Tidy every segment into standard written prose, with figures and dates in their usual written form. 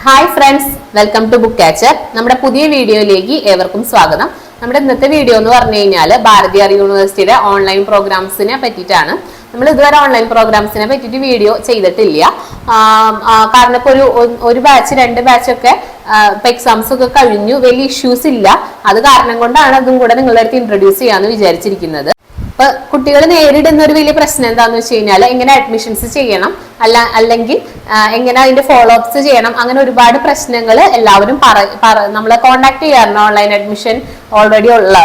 Hi friends, welcome to book catcher. നമ്മുടെ പുതിയ വീഡിയോയിലേക്ക് ഏവർക്കും സ്വാഗതം. നമ്മുടെ ഇന്നത്തെ വീഡിയോ എന്ന് പറഞ്ഞു കഴിഞ്ഞാൽ ഭാരതീയർ യൂണിവേഴ്സിറ്റിയുടെ ഓൺലൈൻ പ്രോഗ്രാംസിനെ പറ്റിയിട്ടാണ്. നമ്മൾ ഇതുവരെ ഓൺലൈൻ പ്രോഗ്രാംസിനെ പറ്റിയിട്ട് വീഡിയോ ചെയ്തിട്ടില്ല. കാരണം ഇപ്പോൾ ഒരു ബാച്ച് 2 ബാച്ചൊക്കെ എക്സാംസ് ഒക്കെ കഴിഞ്ഞു, വലിയ ഇഷ്യൂസ് ഇല്ല. അത് കാരണം കൊണ്ടാണ് അതും കൂടെ നിങ്ങളുടെ അടുത്ത് ഇൻട്രൊഡ്യൂസ് ചെയ്യാന്ന് വിചാരിച്ചിരിക്കുന്നത്. അപ്പൊ കുട്ടികൾ നേരിടുന്ന ഒരു വലിയ പ്രശ്നം എന്താന്ന് വെച്ച് കഴിഞ്ഞാൽ എങ്ങനെ അഡ്മിഷൻസ് ചെയ്യണം, അല്ലെങ്കിൽ എങ്ങനെ അതിന്റെ ഫോളോ അപ്സ് ചെയ്യണം, അങ്ങനെ ഒരുപാട് പ്രശ്നങ്ങൾ എല്ലാവരും നമ്മളെ കോണ്ടാക്ട് ചെയ്യാറുണ്ട്. ഓൺലൈൻ അഡ്മിഷൻ ഓൾറെഡി ഉള്ള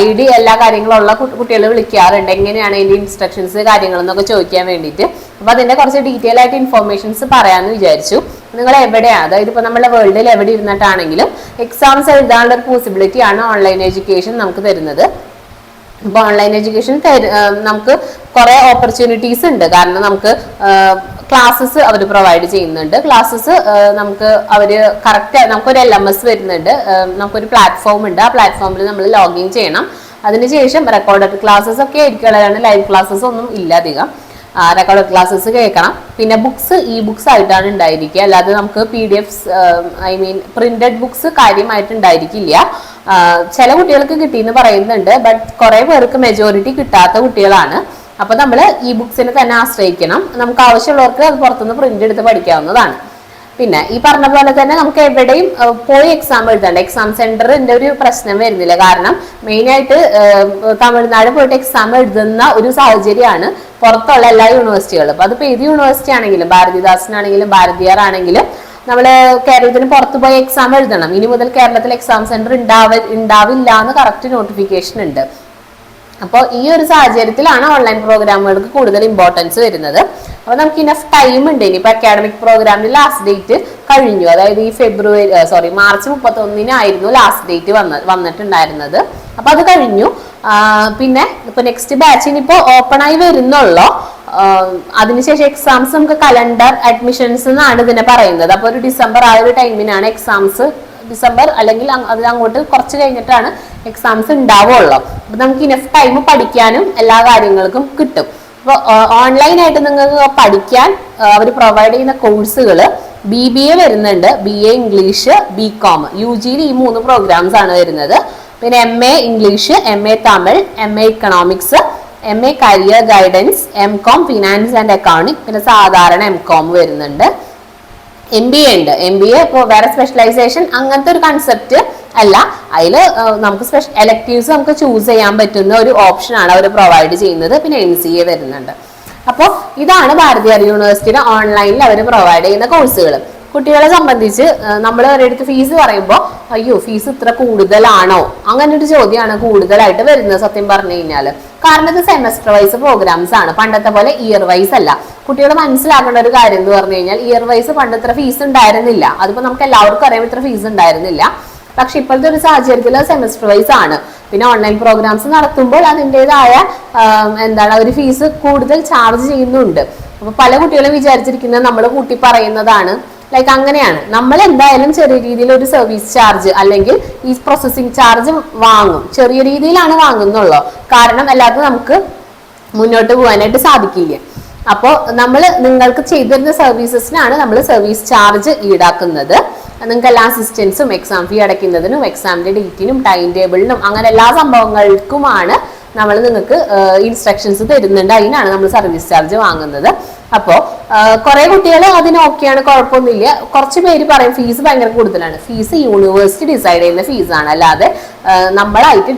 ID എല്ലാ കാര്യങ്ങളുള്ള കുട്ടികൾ വിളിക്കാറുണ്ട്, എങ്ങനെയാണ് അതിന്റെ ഇൻസ്ട്രക്ഷൻസ് കാര്യങ്ങളെന്നൊക്കെ ചോദിക്കാൻ വേണ്ടിയിട്ട്. അപ്പൊ അതിന്റെ കുറച്ച് ഡീറ്റെയിൽ ആയിട്ട് ഇൻഫോർമേഷൻസ് പറയാമെന്ന് വിചാരിച്ചു. നിങ്ങൾ എവിടെയാണ്, അതായത് ഇപ്പൊ നമ്മുടെ വേൾഡിൽ എവിടെ ഇരുന്നിട്ടാണെങ്കിലും എക്സാംസ് എഴുതാനുള്ള ഒരു പോസിബിലിറ്റി ആണ് ഓൺലൈൻ എഡ്യൂക്കേഷൻ നമുക്ക് തരുന്നത്. ഇപ്പൊ ഓൺലൈൻ എഡ്യൂക്കേഷൻ നമുക്ക് കുറെ ഓപ്പർച്യൂണിറ്റീസ് ഉണ്ട്. കാരണം നമുക്ക് ക്ലാസ്സസ് അവർ പ്രൊവൈഡ് ചെയ്യുന്നുണ്ട്. ക്ലാസ്സസ് നമുക്ക് അവര് കറക്റ്റ് നമുക്കൊരു LMS വരുന്നുണ്ട്, നമുക്കൊരു പ്ലാറ്റ്ഫോം ഉണ്ട്. ആ പ്ലാറ്റ്ഫോമിൽ നമ്മൾ ലോഗിൻ ചെയ്യണം. അതിനുശേഷം റെക്കോർഡഡ് ക്ലാസ്സസ് ഒക്കെ ആയിരിക്കും, ലൈവ് ക്ലാസ്സസ് ഒന്നും ഇല്ല അധികം. റെക്കോർഡ് ക്ലാസ്സസ് കേൾക്കണം. പിന്നെ ബുക്സ് ബുക്സ് ആയിട്ടാണ് ഉണ്ടായിരിക്കുക, അല്ലാതെ നമുക്ക് PDFs പ്രിന്റഡ് ബുക്സ് കാര്യമായിട്ട് ഉണ്ടായിരിക്കില്ല. ചില കുട്ടികൾക്ക് കിട്ടിയെന്ന് പറയുന്നുണ്ട്, ബട്ട് കുറെ പേർക്ക് മെജോറിറ്റി കിട്ടാത്ത കുട്ടികളാണ്. അപ്പൊ നമ്മൾ ബുക്സിനെ തന്നെ ആശ്രയിക്കണം. നമുക്ക് ആവശ്യമുള്ളവർക്ക് അത് പുറത്തുനിന്ന് പ്രിന്റ് എടുത്ത് പഠിക്കാവുന്നതാണ്. പിന്നെ ഈ പറഞ്ഞ പോലെ തന്നെ നമുക്ക് എവിടെയും പോയി എക്സാം എഴുതണ്ട, എക്സാം സെന്ററിന്റെ ഒരു പ്രശ്നം വരുന്നില്ല. കാരണം മെയിനായിട്ട് തമിഴ്നാട് പോയിട്ട് എക്സാം എഴുതുന്ന ഒരു സാഹചര്യമാണ് പുറത്തുള്ള എല്ലാ യൂണിവേഴ്സിറ്റികളും. അപ്പൊ അതിപ്പോ ഏത് യൂണിവേഴ്സിറ്റി ആണെങ്കിലും, ഭാരതിദാസനാണെങ്കിലും ഭാരതീയർ ആണെങ്കിലും നമ്മള് കേരളത്തിന് പുറത്ത് പോയി എക്സാം എഴുതണം. ഇനി മുതൽ കേരളത്തിൽ എക്സാം സെന്റർ ഉണ്ടാവില്ല എന്ന് കറക്റ്റ് നോട്ടിഫിക്കേഷൻ ഉണ്ട്. അപ്പോൾ ഈ ഒരു സാഹചര്യത്തിലാണ് ഓൺലൈൻ പ്രോഗ്രാമുകൾക്ക് കൂടുതൽ ഇമ്പോർട്ടൻസ് വരുന്നത്. അപ്പൊ നമുക്ക് ഇനഫ് ടൈം ഉണ്ട്. ഇനിയിപ്പോ അക്കാഡമിക് പ്രോഗ്രാമിന്റെ ലാസ്റ്റ് ഡേറ്റ് കഴിഞ്ഞു. അതായത് ഈ മാർച്ച് 31 ലാസ്റ്റ് ഡേറ്റ് വന്നിട്ടുണ്ടായിരുന്നത്. അപ്പൊ അത് കഴിഞ്ഞു. പിന്നെ ഇപ്പൊ നെക്സ്റ്റ് ബാച്ചിന് ഇപ്പോ ഓപ്പൺ ആയി വരുന്നുള്ളൂ. അതിനുശേഷം എക്സാംസ് നമുക്ക് കലണ്ടർ അഡ്മിഷൻസ് എന്നാണ് ഇതിനെ പറയുന്നത്. അപ്പൊ ഒരു ഡിസംബർ ആ ഒരു ടൈമിനാണ് എക്സാംസ്. ഡിസംബർ അല്ലെങ്കിൽ അങ്ങോട്ട് കുറച്ച് കഴിഞ്ഞിട്ടാണ് എക്സാംസ് ഉണ്ടാവുള്ളൂ. അപ്പൊ നമുക്ക് ഇനഫ് ടൈം പഠിക്കാനും എല്ലാ കാര്യങ്ങൾക്കും കിട്ടും. അപ്പോൾ ഓൺലൈനായിട്ട് നിങ്ങൾക്ക് പഠിക്കാൻ അവർ പ്രൊവൈഡ് ചെയ്യുന്ന കോഴ്സുകൾ BBA വരുന്നുണ്ട്, BA ഇംഗ്ലീഷ്, BCom, UGയിൽ ഈ 3 പ്രോഗ്രാംസ് ആണ് വരുന്നത്. പിന്നെ MA English, MA Tamil, MA economics, MA career guidance, MCom finance and accounting, പിന്നെ സാധാരണ MCom വരുന്നുണ്ട്. MBA ഉണ്ട്. MBA ഇപ്പോൾ വേറെ സ്പെഷ്യലൈസേഷൻ അങ്ങനത്തെ ഒരു കൺസെപ്റ്റ് അല്ല. അതിൽ നമുക്ക് എലക്ടീവ്സ് നമുക്ക് ചൂസ് ചെയ്യാൻ പറ്റുന്ന ഒരു ഓപ്ഷനാണ് അവർ പ്രൊവൈഡ് ചെയ്യുന്നത്. പിന്നെ NCA വരുന്നുണ്ട്. അപ്പോൾ ഇതാണ് ഭാരതീയർ യൂണിവേഴ്സിറ്റിയുടെ ഓൺലൈനിൽ അവർ പ്രൊവൈഡ് ചെയ്യുന്ന കോഴ്സുകൾ. കുട്ടികളെ സംബന്ധിച്ച് നമ്മൾ ഒരിടത്ത് ഫീസ് പറയുമ്പോൾ അയ്യോ ഫീസ് ഇത്ര കൂടുതലാണോ, അങ്ങനെ ഒരു ചോദ്യമാണ് കൂടുതലായിട്ട് വരുന്നത് സത്യം പറഞ്ഞു കഴിഞ്ഞാൽ. കാരണം ഇത് സെമസ്റ്റർ വൈസ് പ്രോഗ്രാംസ് ആണ്, പണ്ടത്തെ പോലെ ഇയർ വൈസ് അല്ല. കുട്ടികൾ മനസ്സിലാക്കേണ്ട ഒരു കാര്യം എന്ന് പറഞ്ഞു കഴിഞ്ഞാൽ ഇയർ വൈസ് പണ്ട് ഇത്ര ഫീസ് ഉണ്ടായിരുന്നില്ല. അതിപ്പോ നമുക്ക് എല്ലാവർക്കും അറിയാം ഇത്ര ഫീസ് ഉണ്ടായിരുന്നില്ല. പക്ഷെ ഇപ്പോഴത്തെ ഒരു സാഹചര്യത്തിൽ സെമസ്റ്റർ വൈസ് ആണ്. പിന്നെ ഓൺലൈൻ പ്രോഗ്രാംസ് നടത്തുമ്പോൾ അതിൻ്റെതായ ഒരു ഫീസ് കൂടുതൽ ചാർജ് ചെയ്യുന്നുണ്ട്. അപ്പൊ പല കുട്ടികളും വിചാരിച്ചിരിക്കുന്നത് നമ്മൾ കൂട്ടി പറയുന്നതാണ്. ലൈക്ക് അങ്ങനെയാണ്. നമ്മൾ എന്തായാലും ചെറിയ രീതിയിൽ ഒരു സർവീസ് ചാർജ് അല്ലെങ്കിൽ ഈ പ്രോസസ്സിംഗ് ചാർജ് വാങ്ങും. ചെറിയ രീതിയിലാണ് വാങ്ങുന്നുള്ളൂ. കാരണം അല്ലാതെ നമുക്ക് മുന്നോട്ട് പോകാനായിട്ട് സാധിക്കില്ല. അപ്പോൾ നമ്മൾ നിങ്ങൾക്ക് ചെയ്തിരുന്ന സർവീസസിനാണ് നമ്മൾ സർവീസ് ചാർജ് ഈടാക്കുന്നത്. നിങ്ങൾക്ക് എല്ലാ അസിസ്റ്റൻസും എക്സാം ഫീ അടയ്ക്കുന്നതിനും എക്സാമിന്റെ ഡേറ്റിനും ടൈം ടേബിളിനും അങ്ങനെ എല്ലാ സംഭവങ്ങൾക്കുമാണ് നമ്മൾ നിങ്ങൾക്ക് ഇൻസ്ട്രക്ഷൻസ് തരുന്നുണ്ട്. അതിനാണ് നമ്മൾ സർവീസ് ചാർജ് വാങ്ങുന്നത്. അപ്പോൾ കുറെ കുട്ടികൾ അതിന് ഓക്കെയാണ്, കുഴപ്പമൊന്നുമില്ല. കുറച്ച് പേര് പറയും ഫീസ് ഭയങ്കര കൂടുതലാണ്. ഫീസ് യൂണിവേഴ്സിറ്റി ഡിസൈഡ് ചെയ്യുന്ന ഫീസാണ്, അല്ലാതെ നമ്മളായിട്ട്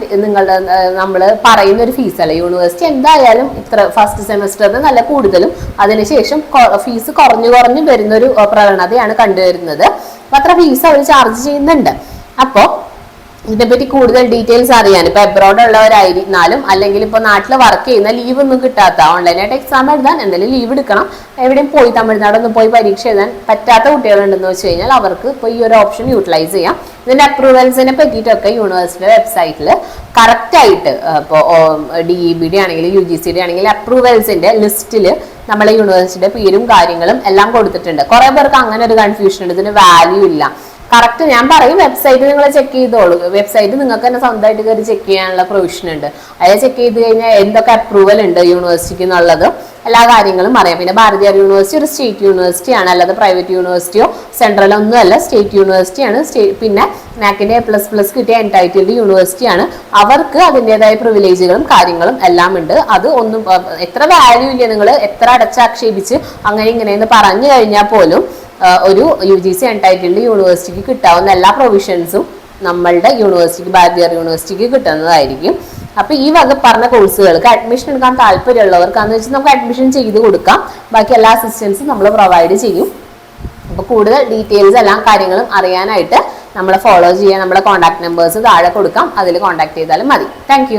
നമ്മൾ പറയുന്ന ഒരു ഫീസല്ല. യൂണിവേഴ്സിറ്റി എന്തായാലും ഇത്ര ഫസ്റ്റ് സെമസ്റ്ററിന് നല്ല കൂടുതലും അതിനുശേഷം ഫീസ് കുറഞ്ഞു വരുന്ന ഒരു പ്രവണതയാണ് കണ്ടുവരുന്നത്. അപ്പൊ അത്ര ഫീസ് അവർ ചാർജ് ചെയ്യുന്നുണ്ട്. അപ്പോൾ ഇതിനെപ്പറ്റി കൂടുതൽ ഡീറ്റെയിൽസ് അറിയാൻ ഇപ്പൊ എബ്രോഡ് ഉള്ളവരായിരുന്നാലും അല്ലെങ്കിൽ ഇപ്പൊ നാട്ടിൽ വർക്ക് ചെയ്യുന്ന ലീവ് ഒന്നും കിട്ടാത്ത ഓൺലൈനായിട്ട് എക്സാം എഴുതാൻ എന്തായാലും ലീവ് എടുക്കണം, എവിടെയും പോയി തമിഴ്നാടൊന്നും പോയി പരീക്ഷ എഴുതാൻ പറ്റാത്ത കുട്ടികളുണ്ടെന്ന് വെച്ച് കഴിഞ്ഞാൽ അവർക്ക് ഇപ്പോൾ ഈ ഒരു ഓപ്ഷൻ യൂട്ടിലൈസ് ചെയ്യാം. ഇതിന്റെ അപ്രൂവൽസിനെ പറ്റിയിട്ടൊക്കെ യൂണിവേഴ്സിറ്റിയുടെ വെബ്സൈറ്റിൽ കറക്റ്റ് ആയിട്ട് ഇപ്പോൾ DEBD ആണെങ്കിൽ UGCD ആണെങ്കിൽ അപ്രൂവൽസിന്റെ ലിസ്റ്റിൽ നമ്മളെ യൂണിവേഴ്സിറ്റിയുടെ പേരും കാര്യങ്ങളും എല്ലാം കൊടുത്തിട്ടുണ്ട്. കുറെ പേർക്ക് അങ്ങനെ ഒരു കൺഫ്യൂഷൻ ഉണ്ട്, ഇതിന് വാല്യൂ ഇല്ല. കറക്റ്റ് ഞാൻ പറയും വെബ്സൈറ്റ് നിങ്ങൾ ചെക്ക് ചെയ്തോളൂ. വെബ്സൈറ്റ് നിങ്ങൾക്ക് തന്നെ സ്വന്തമായിട്ട് കയറി ചെക്ക് ചെയ്യാനുള്ള പ്രൊവിഷൻ ഉണ്ട്. അതിൽ ചെക്ക് ചെയ്ത് കഴിഞ്ഞാൽ എന്തൊക്കെ അപ്രൂവൽ ഉണ്ട് യൂണിവേഴ്സിറ്റിക്ക് എന്നുള്ളത് എല്ലാ കാര്യങ്ങളും അറിയാം. പിന്നെ ഭാരതീയർ യൂണിവേഴ്സിറ്റി ഒരു സ്റ്റേറ്റ് യൂണിവേഴ്സിറ്റി ആണ്, അല്ലാതെ പ്രൈവറ്റ് യൂണിവേഴ്സിറ്റിയോ സെൻട്രൽ ഒന്നും അല്ല, സ്റ്റേറ്റ് യൂണിവേഴ്സിറ്റി ആണ്. പിന്നെ നാക്കിന്റെ A++ കിട്ടിയ എൻടൈറ്റിൽഡ് യൂണിവേഴ്സിറ്റി ആണ്. അവർക്ക് അതിൻ്റെതായ പ്രിവിലേജുകളും കാര്യങ്ങളും എല്ലാം ഉണ്ട്. അത് ഒന്നും എത്ര വാല്യൂ ഇല്ല, നിങ്ങൾ എത്ര അടച്ചാക്ഷേപിച്ച് അങ്ങനെ ഇങ്ങനെയെന്ന് പറഞ്ഞു കഴിഞ്ഞാൽ പോലും ഒരു UGC എൻടൈറ്റിൽഡ് യൂണിവേഴ്സിറ്റിക്ക് കിട്ടാവുന്ന എല്ലാ പ്രൊവിഷൻസും നമ്മളുടെ യൂണിവേഴ്സിറ്റിക്ക്, ഭാരതീയർ യൂണിവേഴ്സിറ്റിക്ക് കിട്ടുന്നതായിരിക്കും. അപ്പൊ ഈ വക പറഞ്ഞ കോഴ്സുകൾക്ക് അഡ്മിഷൻ എടുക്കാൻ താല്പര്യമുള്ളവർക്കാന്ന് വെച്ചാൽ നമുക്ക് അഡ്മിഷൻ ചെയ്ത് കൊടുക്കാം. ബാക്കി എല്ലാ അസിസ്റ്റൻസും നമ്മൾ പ്രൊവൈഡ് ചെയ്യും. അപ്പൊ കൂടുതൽ ഡീറ്റെയിൽസ് എല്ലാ കാര്യങ്ങളും അറിയാനായിട്ട് നമ്മളെ ഫോളോ ചെയ്യാൻ നമ്മുടെ കോൺടാക്ട് നമ്പേഴ്സ് താഴെ കൊടുക്കാം, അതിൽ കോൺടാക്ട് ചെയ്താലും മതി. താങ്ക്